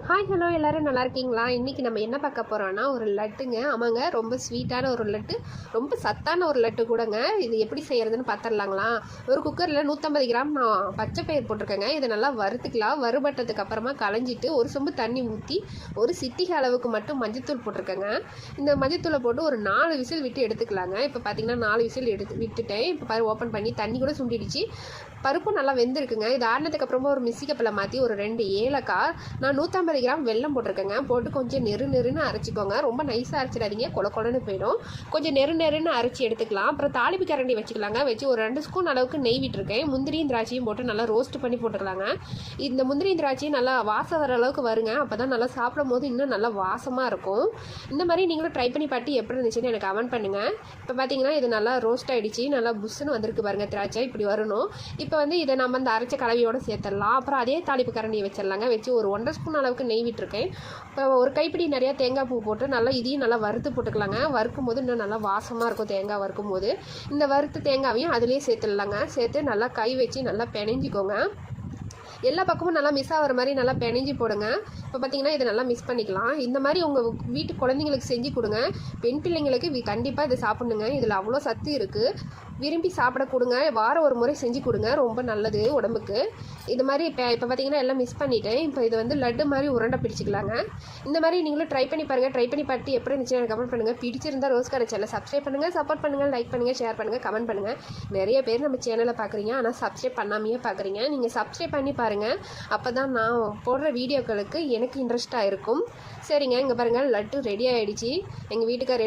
Hi hello எல்லோரும் நல்லா இருக்கீங்களா? இன்றைக்கி நம்ம என்ன பார்க்க போகிறோன்னா ஒரு லட்டுங்க. ஆமாங்க, ரொம்ப ஸ்வீட்டான ஒரு லட்டு, ரொம்ப சத்தான ஒரு லட்டு கூடங்க. இது எப்படி செய்கிறதுன்னு பார்த்துடலாங்களா? ஒரு குக்கரில் 150 கிராம் நான் பச்சை பயிர் போட்டிருக்கேங்க. இதை நல்லா வறுத்துக்கலாம். வறுபட்டதுக்கு அப்புறமா களைஞ்சிட்டு ஒரு சொம்பு தண்ணி ஊற்றி ஒரு சிட்டிகை அளவுக்கு மட்டும் மஞ்சத்தூள் போட்டிருக்கேங்க. இந்த மஞ்சத்தூளை போட்டு ஒரு 4 விசில் விட்டு எடுத்துக்கலாங்க. இப்போ பார்த்தீங்கன்னா 4 விசில் விட்டுட்டேன். இப்போ ஓப்பன் பண்ணி தண்ணி கூட சுண்டிடுச்சு. பருப்பும் நல்லா வெந்திருக்குங்க. இது ஆடினதுக்கப்புறமா ஒரு மிக்ஸி கப்பில் மாற்றி ஒரு 2 ஏலக்காய், நான் 150 கிராம் வெல்லம் போட்டிருக்கேங்க. போட்டு கொஞ்சம் நெருன்னு அரைச்சிக்கோங்க. ரொம்ப நைஸாக அரைச்சிடாதீங்க, கொலன்னு போயிடும். கொஞ்சம் நெருன்னு அரைச்சி எடுத்துக்கலாம். அப்புறம் தாளிப்பு கரண்டி வச்சுக்கலாங்க. வச்சு ஒரு 2 ஸ்பூன் அளவுக்கு நெய் விட்டுருக்கேன். முந்திரியும் திராட்சையும் போட்டு நல்லா ரோஸ்ட் பண்ணி போட்டுக்கலாங்க. இந்த முந்திரியும் திராட்சையும் நல்லா வாசம் வர அளவுக்கு வருங்க. அப்போ தான் நல்லா சாப்பிடும் போது இன்னும் நல்லா வாசமாக இருக்கும். இந்த மாதிரி நீங்களும் ட்ரை பண்ணி பார்த்து எப்படி இருந்துச்சுன்னு எனக்கு கமெண்ட் பண்ணுங்கள். இப்போ பார்த்தீங்கன்னா இது நல்லா ரோஸ்ட் ஆகிடுச்சு. நல்லா புஷ்ஷுன்னு வந்திருக்கு பாருங்கள். திராட்சை இப்படி வரணும். இப்போ இதை நம்ம அந்த அரைச்ச கலவையோடு சேர்த்துடலாம். அப்புறம் அதே தாளிப்பு கரண்டியை வச்சிடலாங்க. வச்சு ஒரு 1.5 ஸ்பூன் அளவுக்கு நெய் விட்டுருக்கேன். இப்போ ஒரு கைப்பிடி நிறையா தேங்காய் பூ போட்டு நல்லா இதையும் நல்லா வறுத்து போட்டுக்கலாங்க. வறுக்கும் போது இன்னும் நல்லா வாசமாக இருக்கும். தேங்காய் வறுக்கும் போது இந்த வறுத்து தேங்காவையும் அதிலே சேர்த்துடலாங்க. சேர்த்து நல்லா கை வச்சு நல்லா பிணைஞ்சிக்கோங்க. எல்லா பக்கமும் நல்லா மிஸ் ஆகிற மாதிரி நல்லா பிணைஞ்சி போடுங்க. இப்போ பார்த்தீங்கன்னா இதை நல்லா மிக்ஸ் பண்ணிக்கலாம். இந்த மாதிரி உங்கள் வீட்டு குழந்தைங்களுக்கு செஞ்சு கொடுங்க. பெண் பிள்ளைங்களுக்கு கண்டிப்பாக இதை சாப்பிடுங்க. இதில் அவ்வளோ சத்து இருக்குது. விரும்பி சாப்பிட கொடுங்க. வாரம் ஒரு முறை செஞ்சு கொடுங்க. ரொம்ப நல்லது உடம்புக்கு. இது மாதிரி இப்போ பார்த்தீங்கன்னா எல்லாம் மிக்ஸ் பண்ணிவிட்டேன். இப்போ இது லட்டு மாதிரி உருண்டை பிடிச்சிக்கலாங்க. இந்த மாதிரி நீங்களும் ட்ரை பண்ணி பாருங்கள். ட்ரை பண்ணி பார்த்து எப்படி இருந்துச்சுன்னு எனக்கு கமெண்ட் பண்ணுங்கள். பிடிச்சிருந்தால் ரோஸ்கார சேனலை சப்ஸ்கிரைப் பண்ணுங்கள், சப்போர்ட் பண்ணுங்கள், லைக் பண்ணுங்கள், ஷேர் பண்ணுங்கள், கமெண்ட் பண்ணுங்கள். நிறைய பேர் நம்ம சேனலை பார்க்குறீங்க, ஆனால் சப்ஸ்கிரைப் பண்ணாமையே பார்க்குறீங்க. நீங்கள் சப்ஸ்கிரைப் பண்ணி பாருங்கள். அப்போ தான் நான் போடுற வீடியோக்களுக்கு எனக்கு இன்ட்ரெஸ்ட்டாக இருக்கும். சரிங்க, இங்கே பாருங்கள் லட்டு ரெடி ஆகிடுச்சு. எங்கள் வீட்டுக்கார்